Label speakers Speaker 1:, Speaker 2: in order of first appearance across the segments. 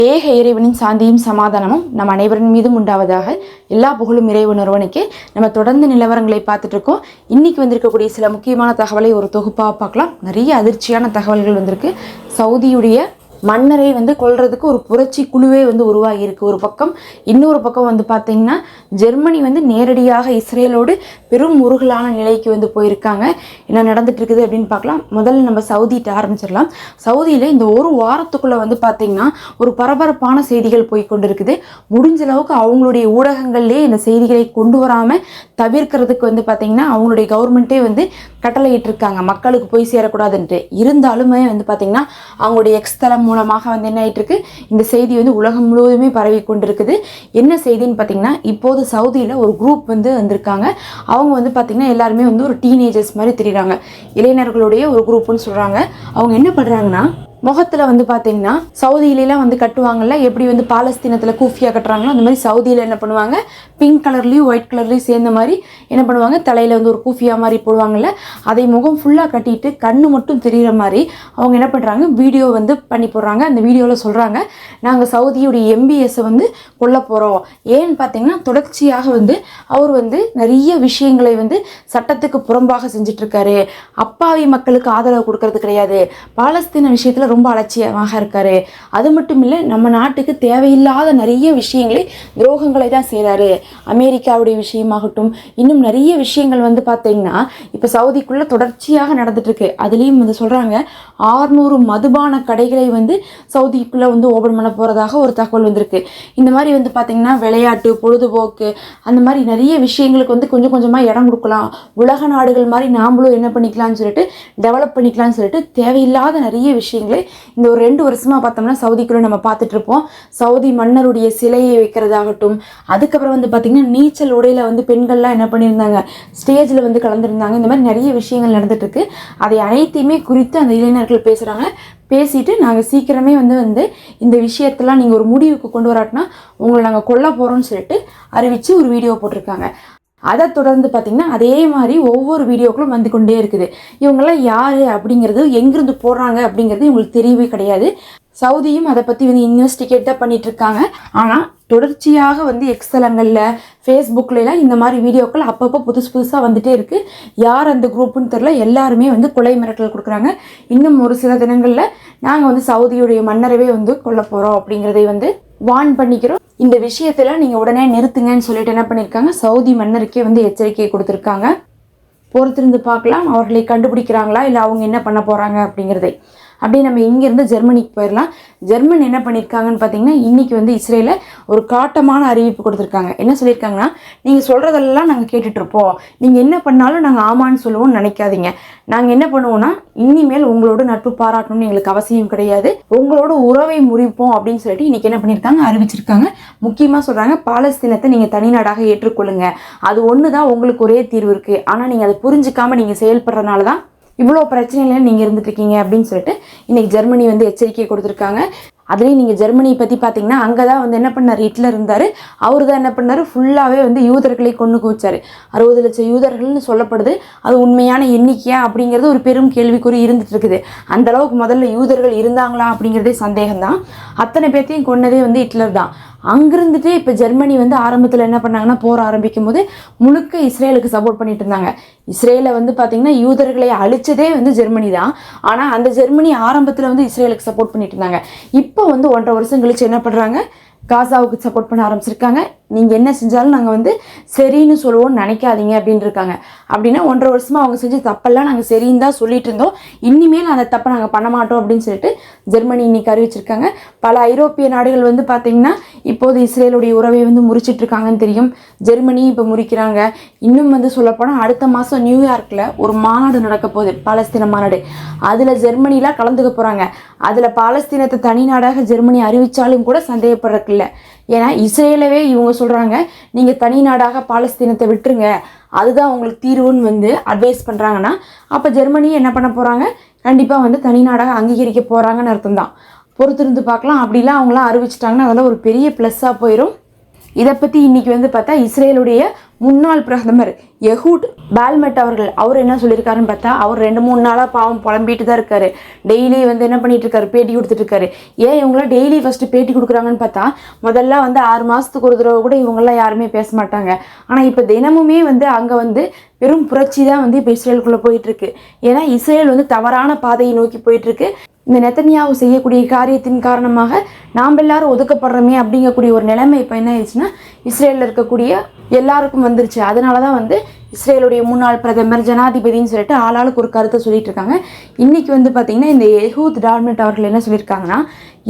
Speaker 1: ஏக இறைவனின் சாந்தியும் சமாதானமும் நம் அனைவரின் மீதும் உண்டாவதாக. எல்லா புகழும் இறைவன் ஒருவனுக்கே. நம்ம தொடர்ந்து நிலவரங்களை பார்த்துட்டு இருக்கோம். இன்னைக்கு வந்திருக்கக்கூடிய சில முக்கியமான தகவலை ஒரு தொகுப்பாக பார்க்கலாம். நிறைய அதிர்ச்சியான தகவல்கள் வந்திருக்கு. சவுதியுடைய மன்னரை கொல்றதுக்கு ஒரு புரட்சி குழுவே உருவாகி இருக்கு ஒரு பக்கம். இன்னொரு பக்கம் பார்த்தீங்கன்னா ஜெர்மனி நேரடியாக இஸ்ரேலோடு பெரும் முருகலான நிலைக்கு போயிருக்காங்க. என்ன நடந்துட்டு இருக்குது அப்படின்னு பார்க்கலாம். முதல்ல நம்ம சவுதிகிட்ட ஆரம்பிச்சிடலாம். சவுதியில் இந்த ஒரு வாரத்துக்குள்ளே பார்த்தீங்கன்னா ஒரு பரபரப்பான செய்திகள் போய் கொண்டு இருக்குது. முடிஞ்ச அளவுக்கு அவங்களுடைய ஊடகங்கள்லேயே இந்த செய்திகளை கொண்டு வராமல் தவிர்க்கிறதுக்கு பார்த்தீங்கன்னா அவங்களுடைய கவர்மெண்ட்டே கட்டளையிட்டு இருக்காங்க, மக்களுக்கு போய் சேரக்கூடாதுன்ட்டு. இருந்தாலுமே பார்த்தீங்கன்னா அவங்களுடைய எக்ஸ்தலம் மூலமாக என்ன ஆயிட்டு இருக்கு, இந்த செய்தி உலகம் முழுவதுமே பரவி கொண்டிருக்குது. என்ன செய்தின்னு பார்த்தீங்கன்னா, இப்போது சவுதியில் ஒரு குரூப் வந்திருக்காங்க. அவங்க பார்த்தீங்கன்னா எல்லாருமே ஒரு டீனேஜர்ஸ் மாதிரி தெரியுறாங்க. இளைஞர்களுடைய ஒரு குரூப்னு சொல்கிறாங்க. அவங்க என்ன பண்ணுறாங்கன்னா, முகத்தில் பார்த்தீங்கன்னா சவுதியிலாம் கட்டுவாங்கல்ல, எப்படி பாலஸ்தீனத்தில் கூஃபியாக கட்டுறாங்களோ அந்த மாதிரி சவுதியில் என்ன பண்ணுவாங்க, பிங்க் கலர்லேயும் ஒயிட் கலர்லேயும் சேர்ந்த மாதிரி என்ன பண்ணுவாங்க, தலையில் ஒரு கூஃபியா மாதிரி போடுவாங்கல்ல, அதை முகம் ஃபுல்லாக கட்டிட்டு கண்ணு மட்டும் தெரிகிற மாதிரி அவங்க என்ன பண்ணுறாங்க, வீடியோ பண்ணி போடுறாங்க. அந்த வீடியோவில் சொல்கிறாங்க, நாங்கள் சவுதியுடைய எம்பிஎஸ்ஸை கொல்ல போகிறோம். ஏன்னு பார்த்தீங்கன்னா தொடர்ச்சியாக அவர் நிறைய விஷயங்களை சட்டத்துக்கு புறம்பாக செஞ்சிட்ருக்காரு. அப்பாவி மக்களுக்கு ஆதரவு கொடுக்கறது கிடையாது. பாலஸ்தீன விஷயத்தில் ரொம்ப அலட்சியமாக இருக்காரு. அது மட்டும் இல்லை, நம்ம நாட்டுக்கு தேவையில்லாத நிறைய விஷயங்களை துரோகங்களை தான் செய்கிறாரு. அமெரிக்காவுடைய விஷயமாகட்டும், இன்னும் நிறைய விஷயங்கள் பார்த்தீங்கன்னா இப்போ சவுதிக்குள்ளே தொடர்ச்சியாக நடந்துட்டு இருக்கு. அதுலேயும் சொல்கிறாங்க 600 மதுபான கடைகளை சவுதிக்குள்ளே ஓபன் பண்ண போகிறதாக ஒரு தகவல் வந்திருக்கு. இந்த மாதிரி பார்த்தீங்கன்னா விளையாட்டு, பொழுதுபோக்கு, அந்த மாதிரி நிறைய விஷயங்களுக்கு கொஞ்சம் கொஞ்சமாக இடம் கொடுக்கலாம். உலக நாடுகள் மாதிரி நாமளும் என்ன பண்ணிக்கலாம்னு சொல்லிட்டு டெவலப் பண்ணிக்கலாம்னு சொல்லிட்டு தேவையில்லாத நிறைய விஷயங்களை இந்த ஒரு 2 வருஷமாக பார்த்தோம்னா சவுதிக்குள்ளே நம்ம பார்த்துட்டு இருப்போம். சவுதி மன்னருடைய சிலையை வைக்கிறதாகட்டும், அதுக்கப்புறம் பார்த்தீங்கன்னா நீச்சல் உடையில் பெண்கள்லாம் என்ன பண்ணியிருந்தாங்க, ஸ்டேஜில் கலந்துருந்தாங்க. இந்த மாதிரி நிறைய விஷயங்கள் நடந்துட்டு இருக்கு. அதை அனைத்தையுமே குறித்து அந்த இளைஞர்கள் பேசுகிறாங்க. பேசிட்டு நாங்கள் சீக்கிரமே இந்த விஷயத்தெல்லாம் நீங்கள் ஒரு முடிவுக்கு கொண்டு வராட்டினா உங்களை நாங்கள் கொல்ல போகிறோம்னு சொல்லிட்டு அறிவித்து ஒரு வீடியோ போட்டிருக்காங்க. அதை தொடர்ந்து பார்த்திங்கன்னா அதே மாதிரி ஒவ்வொரு வீடியோக்களும் வந்து கொண்டே இருக்குது. இவங்கெல்லாம் யார் அப்படிங்கிறது, எங்கிருந்து போடுறாங்க அப்படிங்கிறது இவங்களுக்கு தெரியவே கிடையாது. சவுதியும் அதை பற்றி இன்வெஸ்டிகேட் தான் பண்ணிகிட்ருக்காங்க. ஆனால் தொடர்ச்சியாக எக்ஸ்தலங்களில், ஃபேஸ்புக்கில்லாம் இந்த மாதிரி வீடியோக்கள் அப்பப்போ புதுசாக வந்துகிட்டே இருக்குது. யார் அந்த குரூப்புன்னு தெரில, எல்லாருமே கொலை மிரட்டல் கொடுக்குறாங்க. இன்னும் ஒரு சில தினங்களில் நாங்கள் சவுதியுடைய மன்னரவே கொல்ல போகிறோம் அப்படிங்கிறதை வார்ன் பண்ணிக்கிறோம். இந்த விஷயத்தில் நீங்கள் உடனே நிறுத்துங்கன்னு சொல்லிட்டு என்ன பண்ணியிருக்காங்க, சவுதி மன்னருக்கே எச்சரிக்கை கொடுத்துருக்காங்க. பொறுத்திருந்து பார்க்கலாம் அவர்களை கண்டுபிடிக்கிறாங்களா இல்லை அவங்க என்ன பண்ண போகிறாங்க அப்படிங்கிறதை. அப்படியே நம்ம இங்கேருந்து ஜெர்மனிக்கு போயிடலாம். ஜெர்மன் என்ன பண்ணியிருக்காங்கன்னு பார்த்தீங்கன்னா, இன்றைக்கி இஸ்ரேலில் ஒரு காட்டமான அறிவிப்பு கொடுத்துருக்காங்க. என்ன சொல்லியிருக்காங்கன்னா, நீங்கள் சொல்கிறதெல்லாம் நாங்கள் கேட்டுட்ருப்போம், நீங்கள் என்ன பண்ணாலும் நாங்கள் ஆமான்னு சொல்லுவோம்னு நினைக்காதீங்க. நாங்கள் என்ன பண்ணுவோம்னா, இனிமேல் உங்களோட நட்பு பாராட்டணும்னு எங்களுக்கு அவசியம் கிடையாது, உங்களோட உறவை முறிப்போம் அப்படின்னு சொல்லிட்டு இன்றைக்கி என்ன பண்ணியிருக்காங்க, அறிவிச்சிருக்காங்க. முக்கியமாக சொல்கிறாங்க, பாலஸ்தீனத்தை நீங்கள் தனிநாடாக ஏற்றுக்கொள்ளுங்க, அது ஒன்று தான் உங்களுக்கு ஒரே தீர்வு இருக்குது. ஆனால் நீங்கள் அதை புரிஞ்சிக்காமல் நீங்கள் செயல்படுறதுனால தான் இவ்வளோ பிரச்சனைகள் நீங்கள் இருந்துட்டுருக்கீங்க அப்படின்னு சொல்லிட்டு இன்றைக்கி ஜெர்மனி எச்சரிக்கை கொடுத்துருக்காங்க. அதுலேயும் நீங்கள் ஜெர்மனியை பற்றி பார்த்தீங்கன்னா, அங்கே தான் என்ன பண்ணார், ஹிட்லர் இருந்தார். அவர் தான் என்ன பண்ணார், ஃபுல்லாகவே யூதர்களை கொண்டு குவிச்சார். 60 லட்சம் யூதர்கள்னு சொல்லப்படுது. அது உண்மையான எண்ணிக்கையா அப்படிங்கிறது ஒரு பெரும் கேள்விக்குறி இருந்துட்டு இருக்குது. அந்தளவுக்கு முதல்ல யூதர்கள் இருந்தாங்களா அப்படிங்கிறதே சந்தேகம்தான். அத்தனை பேர்த்தையும் கொன்னதே ஹிட்லர் தான். அங்கிருந்துட்டு இப்போ ஜெர்மனி ஆரம்பத்தில் என்ன பண்ணாங்கன்னா, போர் ஆரம்பிக்கும் போது முழுக்க இஸ்ரேலுக்கு சப்போர்ட் பண்ணிட்டு இருந்தாங்க. இஸ்ரேலை பார்த்தீங்கன்னா யூதர்களை அழிச்சதே ஜெர்மனி தான். ஆனால் அந்த ஜெர்மனி ஆரம்பத்தில் இஸ்ரேலுக்கு சப்போர்ட் பண்ணிட்டு இருந்தாங்க. இப்போ 1.5 வருஷம் கழிச்சு என்ன பண்ணுறாங்க, காசாவுக்கு சப்போர்ட் பண்ண ஆரம்பிச்சிருக்காங்க. நீங்கள் என்ன செஞ்சாலும் நாங்கள் சரின்னு சொல்லுவோம்னு நினைக்காதீங்க அப்படின்னு இருக்காங்க. அப்படின்னா 1.5 வருஷமாக அவங்க செஞ்ச தப்பெல்லாம் நாங்கள் சரின்னு தான் சொல்லிட்டு இருந்தோம், இனிமேல் அந்த தப்பை நாங்கள் பண்ண மாட்டோம் அப்படின்னு சொல்லிட்டு ஜெர்மனி இன்னைக்கு அறிவிச்சிருக்காங்க. பல ஐரோப்பிய நாடுகள் பார்த்தீங்கன்னா இப்போது இஸ்ரேலுடைய உறவை முறிச்சிட்ருக்காங்கன்னு தெரியும். ஜெர்மனி இப்போ முறிக்கிறாங்க. இன்னும் சொல்லப்போனால் அடுத்த மாதம் நியூயார்க்கில் ஒரு மாநாடு நடக்க போகுது, பாலஸ்தீன மாநாடு. அதில் ஜெர்மனிலாம் கலந்துக்க போகிறாங்க. அதில் பாலஸ்தீனத்தை தனி நாடாக ஜெர்மனி அறிவித்தாலும் கூட சந்தேகப்படுறதில்லை. ஏன்னா இஸ்ரேலவே இவங்க சொல்கிறாங்க, நீங்கள் தனி நாடாக பாலஸ்தீனத்தை விட்டுருங்க, அதுதான் உங்களுக்கு தீர்வுன்னு அட்வைஸ் பண்ணுறாங்கன்னா, அப்போ ஜெர்மனி என்ன பண்ண போகிறாங்க, கண்டிப்பாக தனி நாடாக அங்கீகரிக்க போகிறாங்கன்னு அர்த்தம் தான். பொறுத்திருந்து பார்க்கலாம். அப்படிலாம் அவங்களாம் அறிவிச்சிட்டாங்கன்னா அதெல்லாம் ஒரு பெரிய ப்ளஸ்ஸாக போயிடும். இதை பற்றி இன்றைக்கி பார்த்தா இஸ்ரேலுடைய முன்னாள் பிரதமர் எஹூட் பால்மெட் அவர் என்ன சொல்லியிருக்காருன்னு பார்த்தா, அவர் 2-3 நாளாக பாவம் புலம்பிட்டு தான் இருக்காரு. டெய்லி வந்து என்ன பண்ணிட்டு இருக்காரு, பேட்டி கொடுத்துட்டு இருக்காரு. ஏன் இவங்களாம் டெய்லி ஃபர்ஸ்ட் பேட்டி கொடுக்குறாங்கன்னு பார்த்தா, முதல்ல வந்து 6 மாதத்துக்கு ஒரு தடவை கூட இவங்கெல்லாம் யாருமே பேச மாட்டாங்க. ஆனால் இப்போ தினமுமே வந்து அங்கே வந்து பெரும் புரட்சி தான் வந்து இப்போ இஸ்ரேலுக்குள்ளே போயிட்டு இருக்கு. ஏன்னா இஸ்ரேல் வந்து தவறான பாதையை நோக்கி போயிட்டு இருக்கு. இந்த நெத்தனியாவு செய்யக்கூடிய காரியத்தின் காரணமாக நாம் எல்லாரும் ஒதுக்கப்படுறோமே அப்படிங்கக்கூடிய ஒரு நிலைமை இப்போ என்ன ஆயிடுச்சுன்னா இஸ்ரேலில் இருக்கக்கூடிய எல்லாருக்கும் வந்துருச்சு. அதனால தான் வந்து இஸ்ரேலுடைய முன்னாள் பிரதமர் ஜனாதிபதினு சொல்லிட்டு ஆளாளுக்கு ஒரு கருத்தை சொல்லிட்டு இருக்காங்க. இன்னைக்கு வந்து பார்த்தீங்கன்னா இந்த எஹூத் பால்மெட் அவர்கள் என்ன சொல்லியிருக்காங்கன்னா,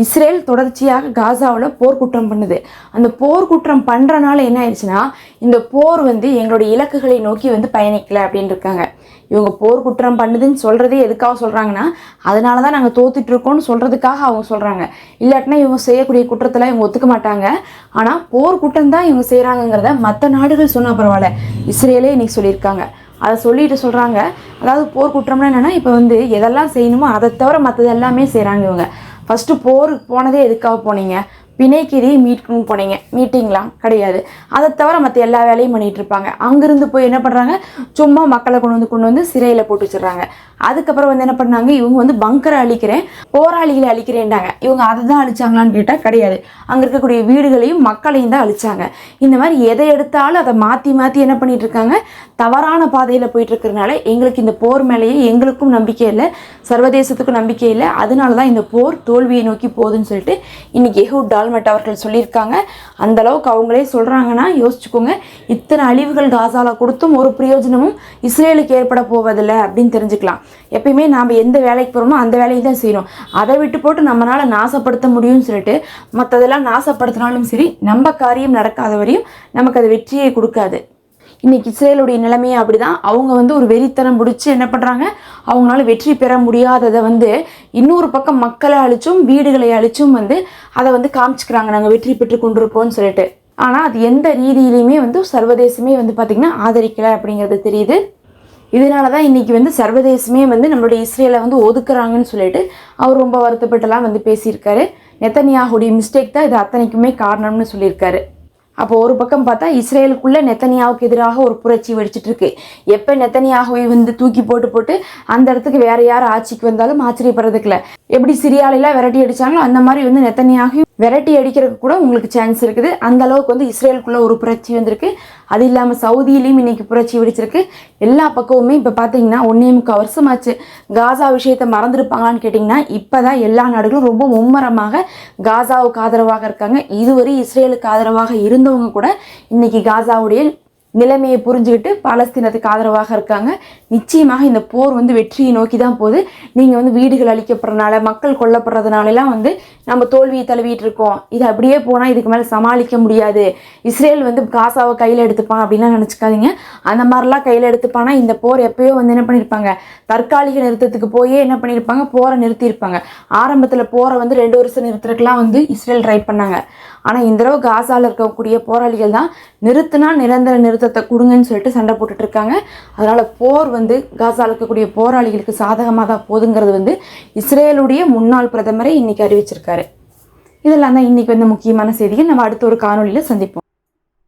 Speaker 1: இஸ்ரேல் தொடர்ச்சியாக காசாவில் போர்க்குற்றம் பண்ணுது. அந்த போர்க்குற்றம் பண்ணுறனால என்ன ஆயிடுச்சுன்னா இந்த போர் வந்து எங்களுடைய இலக்குகளை நோக்கி வந்து பயணிக்கலை அப்படின்னு இருக்காங்க. இவங்க போர் குற்றம் பண்ணுதுன்னு சொல்கிறதே எதுக்காக சொல்கிறாங்கன்னா, அதனால தான் நாங்கள் தோத்துட்டு இருக்கோம்னு சொல்கிறதுக்காக அவங்க சொல்கிறாங்க. இல்லாட்டினா இவங்க செய்யக்கூடிய குற்றத்தில் இவங்க ஒத்துக்க மாட்டாங்க. ஆனால் போர் குற்றம் தான் இவங்க செய்கிறாங்கங்கிறத மற்ற நாடுகள் சொன்னால் பரவாயில்ல, இஸ்ரேலே இன்னைக்கு சொல்லியிருக்காங்க. அதை சொல்லிட்டு சொல்கிறாங்க, அதாவது போர் குற்றம்னா என்னென்னா, இப்போ வந்து எதெல்லாம் செய்யணுமோ அதை தவிர மற்றது எல்லாமே செய்கிறாங்க இவங்க. ஃபஸ்ட்டு போருக்கு போனதே எதுக்காக போனீங்க? பிணைக்கிரி மீட்கணும்னு போனீங்க, மீட்டிங்களா? கிடையாது. அதை தவிர மற்ற எல்லா வேலையும் பண்ணிகிட்டு இருப்பாங்க. அங்கேருந்து போய் என்ன பண்ணுறாங்க, சும்மா மக்களை கொண்டு வந்து சிறையில் போட்டு வச்சிடுறாங்க. அதுக்கப்புறம் வந்து என்ன பண்ணாங்க, இவங்க வந்து பங்கரை அழிக்கிறேன், போராளிகளை அழிக்கிறேன்டாங்க. இவங்க அதை தான் அழிச்சாங்களான்னு கேட்டால் கிடையாது. அங்கே இருக்கக்கூடிய வீடுகளையும் மக்களையும் தான் அழிச்சாங்க. இந்த மாதிரி எதை எடுத்தாலும் அதை மாற்றி மாற்றி என்ன பண்ணிட்டு இருக்காங்க, தவறான பாதையில் போயிட்டு இருக்கிறதுனால எங்களுக்கு இந்த போர் மேலேயே எங்களுக்கும் நம்பிக்கை இல்லை, சர்வதேசத்துக்கும் நம்பிக்கை இல்லை. அதனால தான் இந்த போர் தோல்வியை நோக்கி போகுதுன்னு சொல்லிட்டு இன்னைக்கு எஹூட் பால்மெட் அவர்கள் சொல்லியிருக்காங்க. அந்த அளவுக்கு அவங்களே சொல்கிறாங்கன்னா யோசிச்சுக்கோங்க, இத்தனை அழிவுகள் காசால கொடுத்தும் ஒரு பிரயோஜனமும் இஸ்ரேலுக்கு ஏற்பட போவதில்லை அப்படின்னு தெரிஞ்சுக்கலாம். எப்பயுமே நாம் எந்த வேலைக்கு போகிறோமோ அந்த வேலையை தான் செய்யணும். அதை விட்டு போட்டு நம்மளால் நாசப்படுத்த முடியும்னு சொல்லிட்டு மற்றதெல்லாம் நாசப்படுத்தினாலும் சரி, நம்ம காரியம் நடக்காத வரையும் நமக்கு அது வெற்றியை கொடுக்காது. இன்னைக்கு இஸ்ரேலுடைய நிலைமையே அப்படிதான். அவங்க வந்து ஒரு வெறித்தனம் பிடிச்சி என்ன பண்ணுறாங்க, அவங்களால வெற்றி பெற முடியாததை வந்து இன்னொரு பக்கம் மக்களை அழிச்சும் வீடுகளை அழிச்சும் வந்து அதை வந்து காமிச்சுக்கிறாங்க, நாங்கள் வெற்றி பெற்று கொண்டிருக்கோம்னு சொல்லிட்டு. ஆனால் அது எந்த ரீதியிலையுமே வந்து சர்வதேசமே வந்து பார்த்திங்கன்னா ஆதரிக்கலை அப்படிங்கிறது தெரியுது. இதனால தான் இன்றைக்கி வந்து சர்வதேசமே வந்து நம்மளுடைய இஸ்ரேலை வந்து ஒதுக்குறாங்கன்னு சொல்லிட்டு அவர் ரொம்ப வருத்தப்பட்டுலாம் வந்து பேசியிருக்காரு. நெத்தனியாஹுடைய மிஸ்டேக் தான் இது அத்தனைக்குமே காரணம்னு சொல்லியிருக்காரு. அப்போ ஒரு பக்கம் பார்த்தா இஸ்ரேலுக்குள்ளே நெத்தனியாவுக்கு எதிராக ஒரு புரட்சி வெடிச்சிட்டு இருக்கு. எப்போ நெத்தனியாகுவை வந்து தூக்கி போட்டு அந்த இடத்துக்கு வேற யார் ஆட்சிக்கு வந்தாலும் ஆச்சரியப்படுறதுக்கு இல்லை. எப்படி சிரியாலெல்லாம் விரட்டி அடித்தாங்களோ அந்த மாதிரி வந்து நெத்தனியாகு விரட்டி அடிக்கிறதுக்கு கூட உங்களுக்கு சான்ஸ் இருக்குது. அந்த அளவுக்கு வந்து இஸ்ரேலுக்குள்ளே ஒரு புரட்சி வந்திருக்கு. அது இல்லாமல் சவுதியிலையும் இன்னைக்கு புரட்சி வெடிச்சிருக்கு. எல்லா பக்கமுமே இப்போ பார்த்தீங்கன்னா 1.25 வருஷமாச்சு. காசா விஷயத்தை மறந்துருப்பாங்களான்னு கேட்டிங்கன்னா இப்போ தான் எல்லா நாடுகளும் ரொம்ப மும்மரமாக காசாவுக்கு ஆதரவாக இருக்காங்க. இதுவரை இஸ்ரேலுக்கு ஆதரவாக இருந்தவங்க கூட இன்னைக்கு காசாவுடைய நிலைமையை புரிஞ்சுக்கிட்டு பாலஸ்தீனத்துக்கு ஆதரவாக இருக்காங்க. நிச்சயமாக இந்த போர் வந்து வெற்றியை நோக்கி தான் போகுது. நீங்கள் வந்து வீடுகள் அழிக்கப்படுறதுனால, மக்கள் கொல்லப்படுறதுனாலாம் வந்து நம்ம தோல்வியை தழுவிட்டு இருக்கோம், இது அப்படியே போனால் இதுக்கு மேலே சமாளிக்க முடியாது, இஸ்ரேல் வந்து காசாவை கையில் எடுத்துப்பான் அப்படின்லாம் நினச்சிக்காதீங்க. அந்த மாதிரிலாம் கையில் எடுத்துப்பானா இந்த போர் எப்போயோ வந்து என்ன பண்ணியிருப்பாங்க, தற்காலிக நிறுத்தத்துக்கு போயே என்ன பண்ணியிருப்பாங்க, போரை நிறுத்தியிருப்பாங்க. ஆரம்பத்தில் போரை வந்து 2 வருஷம் நிறுத்துறதுக்கெலாம் வந்து இஸ்ரேல் ட்ரை பண்ணாங்க. ஆனால் இந்த தடவை காசாவில் இருக்கக்கூடிய போராளிகள் தான் நிறுத்தினா நிரந்தர நிறுத்தத்தை கொடுங்கன்னு சொல்லிட்டு சண்டை போட்டுட்டு இருக்காங்க. அதனால் போர் வந்து காசாவில் இருக்கக்கூடிய போராளிகளுக்கு சாதகமாக தான் போதுங்கிறது வந்து இஸ்ரேலுடைய முன்னாள் பிரதமரை இன்னைக்கு அறிவிச்சிருக்காரு. இதெல்லாம் தான் இன்னைக்கு வந்து முக்கியமான செய்திகள். நம்ம அடுத்த ஒரு காணொலியில் சந்திப்போம்.